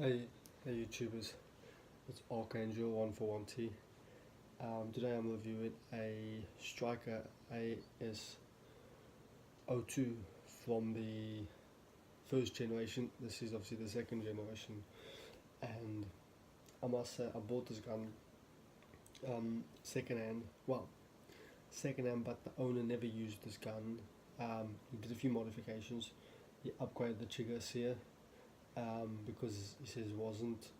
Hey, hey YouTubers, it's Archangel141T. Today I'm reviewing a Striker AS-02 from the first generation. This is obviously the second generation, and I must say I bought this gun second hand. Well, second hand, but the owner never used this gun. He did a few modifications. He upgraded the triggers here. Because he says it wasn't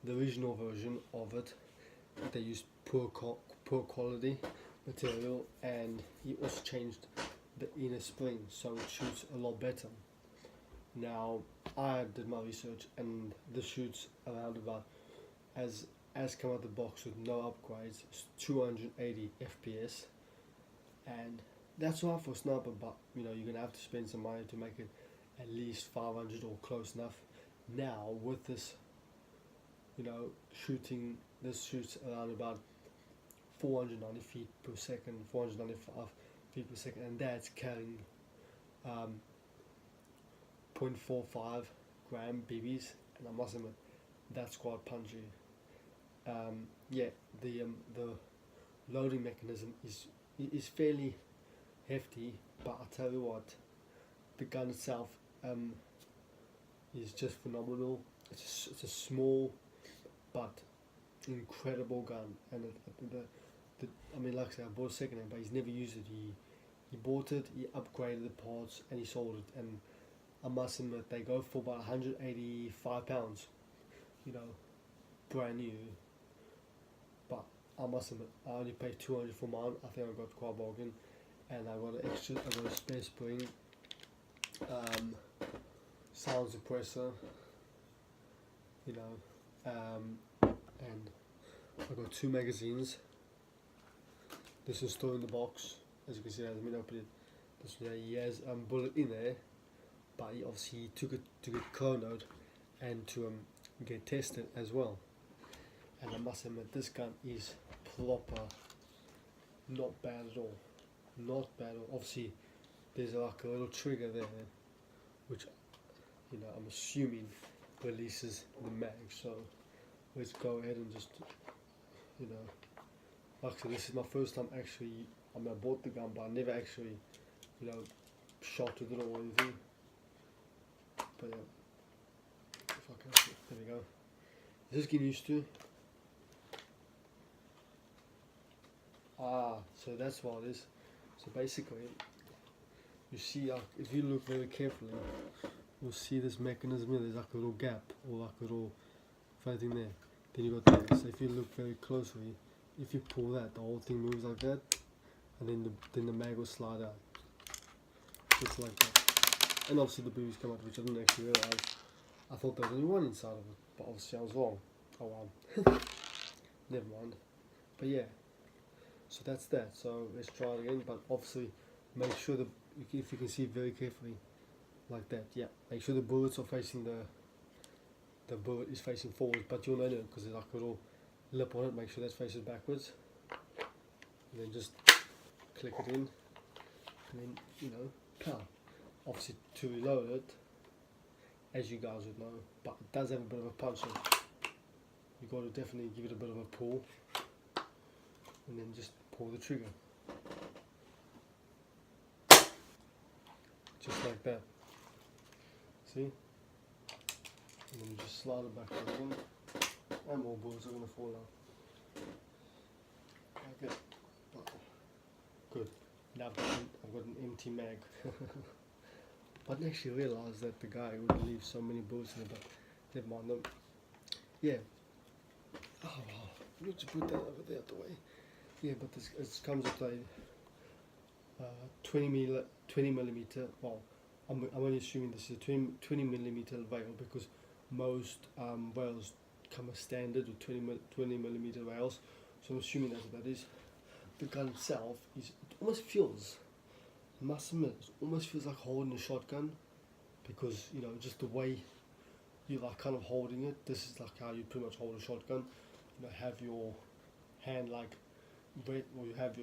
the original version of it. They used poor quality material, and he also changed the inner spring so it shoots a lot better. Now I did my research, and this shoots around about as come out the box with no upgrades, it's 280 FPS, and that's all for a sniper. But you know, you're gonna have to spend some money to make it at least 500 or close enough. Now with this, you know, this shoots around about 490 feet per second, 495 feet per second, and that's carrying 0.45 gram BBs, and I must admit that's quite punchy. Yeah, the loading mechanism is fairly hefty, but I tell you what, the gun itself is just phenomenal. It's a small but incredible gun, and I mean, like I said, I bought a second hand, but he's never used it. He bought it, he upgraded the parts, and he sold it. And I must admit, they go for about £185. You know, brand new. But I must admit, I only paid 200 for mine. I think I got quite a bargain, and I got a spare spring. Sound suppressor, you know, and I got 2 magazines. This is still in the box, as you can see. Let me open it. This one, he has bullet in there, but he obviously took it to get chronoed and to get tested as well. And I must admit, this gun is proper, not bad at all, not bad at all. Obviously, there's like a little trigger there, which, you know, I'm assuming releases the mag. So let's go ahead and just, you know, like I said, this is my first time actually. I mean, I bought the gun, but I never actually, you know, shot with it or anything. But yeah, if I can, there we go. This is getting used to. So that's what it is. So basically, you see, if you look very carefully, you'll see this mechanism here. There's like a little gap or like a little thing there. Then you got this. So if you look very closely, if you pull that, the whole thing moves like that, and then the mag will slide out, just like that. And obviously the BBs come out, which I didn't actually realize. I thought there was only one inside of it, but obviously I was wrong. Oh well, never mind. But yeah, so that's that. So let's try it again. But obviously, make sure that if you can see very carefully, like that, yeah. Make sure the bullets are facing the bullet is facing forward, but you'll know it because there's like a little lip on it. Make sure that faces backwards, and then just click it in, and then, you know, pow. Obviously to reload it, as you guys would know, but it does have a bit of a punch in it. You got to definitely give it a bit of a pull, and then just pull the trigger, just like that. See? And then you just slide it back in, and more bullets are going to fall out. Okay, good. Now I've got an empty mag. But I actually realised that the guy would leave so many bullets in it, but never mind them. Yeah. Oh wow, I need to put that over there out the way. Yeah, but this comes with a 20 millimeter. Well, I'm only assuming this is a 20 millimeter rail, because most rails come as standard with 20 millimeter rails. So I'm assuming that's what that is. The gun itself it almost feels, I must admit, it almost feels like holding a shotgun, because, you know, just the way you like kind of holding it. This is like how you pretty much hold a shotgun. You know, have your hand like weight, or you have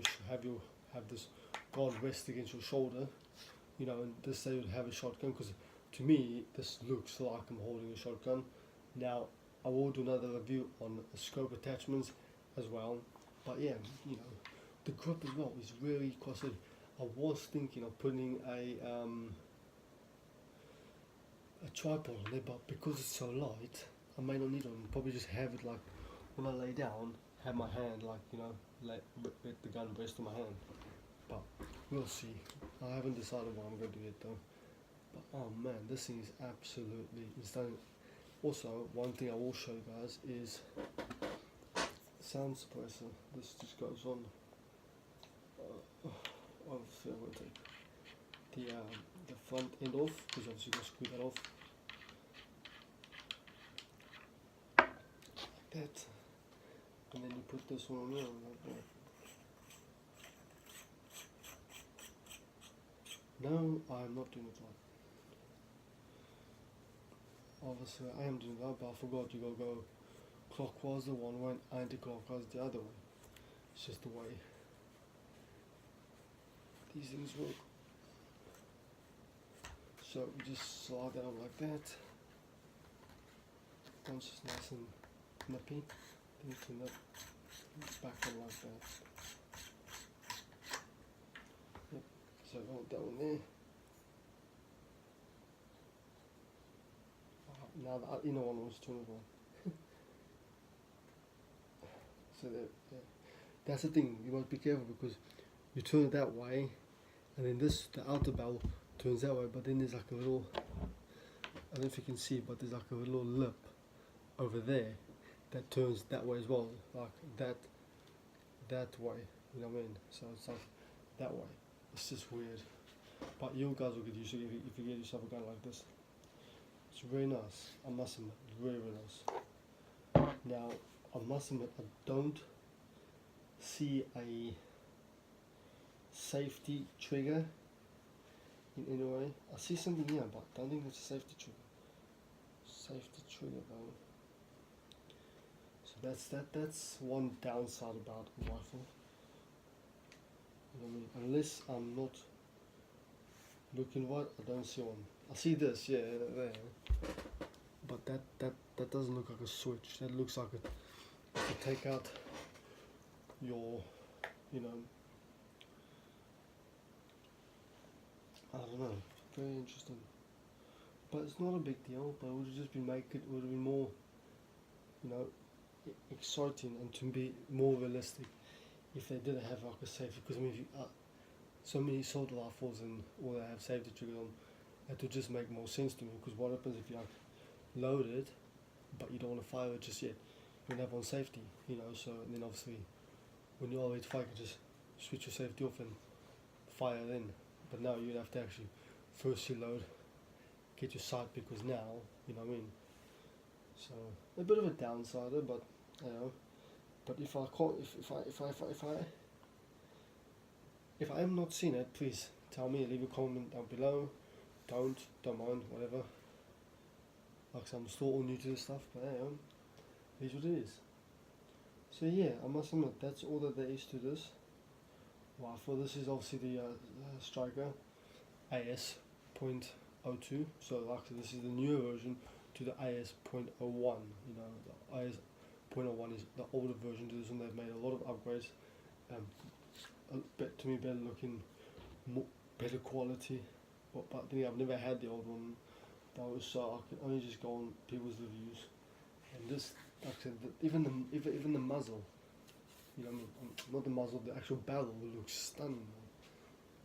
this guard rest against your shoulder. You know, and this they would have a shotgun, because to me this looks like I'm holding a shotgun. Now I will do another review on scope attachments as well, but yeah, you know, the grip as well is really costly. I was thinking of putting a tripod on it, but because it's so light, I may not need one. Probably just have it like when I lay down, have my hand like, you know, let the gun rest on my hand. But we'll see. I haven't decided what I'm going to do yet though. But oh man, this thing is absolutely insane. Also, one thing I will show you guys is sound suppressor. This just goes on. Obviously, I'm going to take the front end off, because obviously you're going to screw that off like that, and then you put this one on there like that. No, I'm not doing it like. Obviously, I am doing that, but I forgot you gotta go clockwise the one way and anti-clockwise the other way. It's just the way these things work. So we just slide that on like that. Once it's nice and nippy, then you turn that back on like that. Yep. So I got that one there. Now the inner one was turned on. So yeah. That's the thing, you must be careful because you turn it that way, and then this, the outer barrel turns that way, but then there's like a little, I don't know if you can see, but there's like a little lip over there that turns that way as well, like that way, you know what I mean? So it's like that way. It's just weird, but you guys will get used to it if you get yourself a gun like this. It's very nice, I must admit, very nice. Now, I must admit, I don't see a safety trigger in any way. I see something here, but I don't think it's a safety trigger. Safety trigger though. So that's one downside about a rifle. You know what I mean? Unless I'm not looking right, I don't see one. I see this, yeah, there. But that doesn't look like a switch. That looks like you take out your, you know, I don't know, very interesting. But it's not a big deal, but it would just be would have been more, you know, exciting and to be more realistic if they didn't have like a safety, because I mean, if you, so many assault rifles and all they have safety triggers on, that would just make more sense to me, because what happens if you like load it, but you don't want to fire it just yet, you don't have one safety, you know, so then obviously when you're all ready to fire, you can just switch your safety off and fire then. But now you'd have to actually first load, get your sight, because now, you know what I mean. So a bit of a downside, but you know. But if I can't, if I am not seeing it, please tell me. Leave a comment down below. Don't mind, whatever. Like I said, I'm still all new to this stuff, but it is what it is. So yeah, I must admit that's all that there is to this rifle. This is obviously the Striker AS-02. So like this is the newer version to the AS-01. You know, the AS-01 is the older version to this one. They've made a lot of upgrades. To me, better looking, better quality. But then I've never had the old one. That was so I can only just go on people's reviews. And this, like I said, even the muzzle, you know, not the muzzle, the actual barrel looks stunning.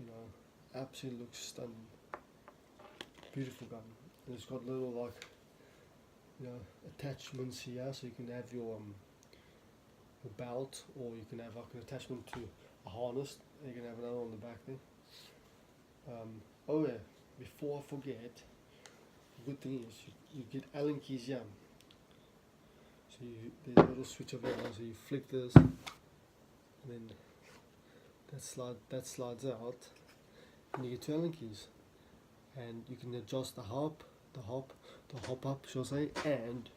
You know, absolutely looks stunning. Beautiful gun. And it's got little like, you know, attachments here, so you can have your belt, or you can have like an attachment to a harness. You can have another on the back there. Oh yeah, before I forget, the good thing is you get Allen keys here. So there's a little switch over there, so you flick this, and then that slides out, and you get two Allen keys, and you can adjust the hop up, shall I say, and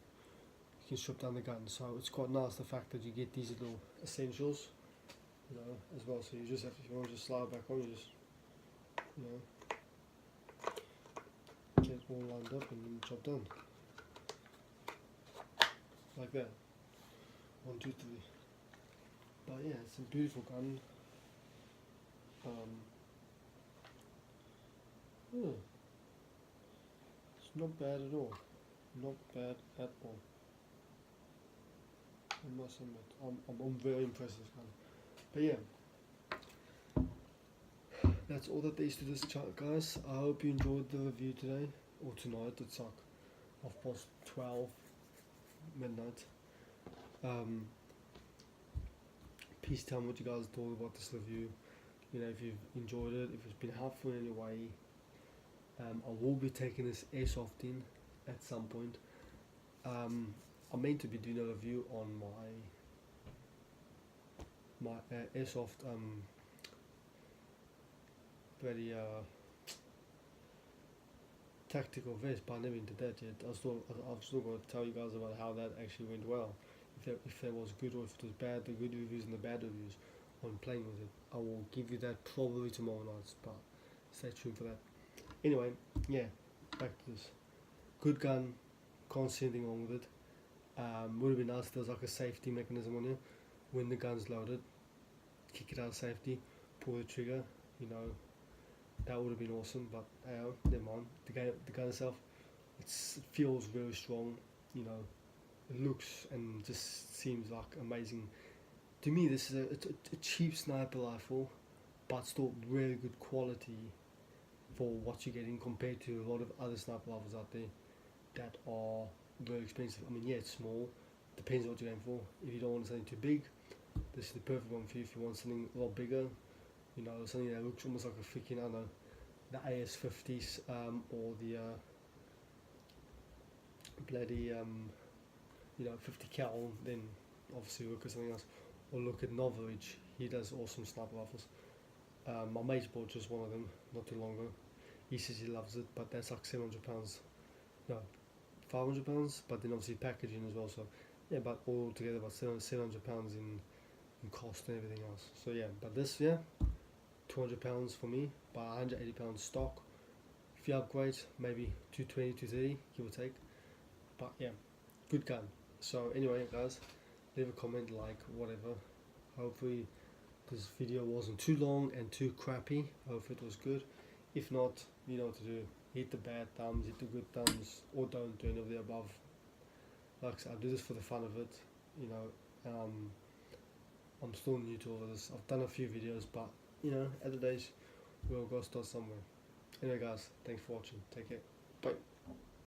you can strip down the gun. So it's quite nice the fact that you get these little essentials, you know, as well. So you just have to, if you want to just slide back on, you just, you know, get it all lined up and then job done. like that. 1, 2, 3. But yeah, it's a beautiful gun. Yeah, it's not bad at all. Not bad at all. I must admit, I'm very impressed with this gun. But yeah, that's all that there is to this chart, guys. I hope you enjoyed the review today, or tonight. It's like 12:30 midnight. Please tell me what you guys thought about this review. You know, if you've enjoyed it, if it's been helpful in any way. I will be taking this airsoft in at some point. I'm meant to be doing a review on my airsoft very tactical vest, but I never did that yet. I've still got to tell you guys about how that actually went well. If that was good or if it was bad, the good reviews and the bad reviews on playing with it. I will give you that probably tomorrow night, but stay tuned for that. Anyway, yeah, back to this. Good gun, can't see anything wrong with it. Would have been nice if there was like a safety mechanism on it. When the gun's loaded, kick it out of safety, pull the trigger, you know, that would have been awesome, but never mind. The gun itself, it feels very strong, you know, it looks and just seems like amazing. To me, this is a cheap sniper rifle, but still really good quality for what you're getting compared to a lot of other sniper rifles out there that are very expensive. I mean, yeah, it's small, depends on what you're going for. If you don't want something too big, this is the perfect one for you. If you want something a lot bigger, you know, something that looks almost like a freaking, I don't know, the AS-50s or the bloody, you know, 50 cal, then obviously look at something else. Or look at Noveridge, he does awesome sniper rifles. My mate bought just one of them not too long ago. He says he loves it, but that's like £700. No, £500, but then obviously packaging as well. So yeah, but all together about £700 in cost and everything else. So yeah, but this, yeah, £200 for me, but £180 stock. If you upgrade, maybe 220, 230, give or take. But yeah, good gun. So anyway, guys, leave a comment, like, whatever. Hopefully this video wasn't too long and too crappy. Hopefully it was good. If not, you know what to do. Hit the bad thumbs, hit the good thumbs, or don't do any of the above. Like I said, I do this for the fun of it, you know. I'm still new to all of this. I've done a few videos, but you know, at the days we'll go start somewhere. Anyway guys, thanks for watching. Take care. Bye.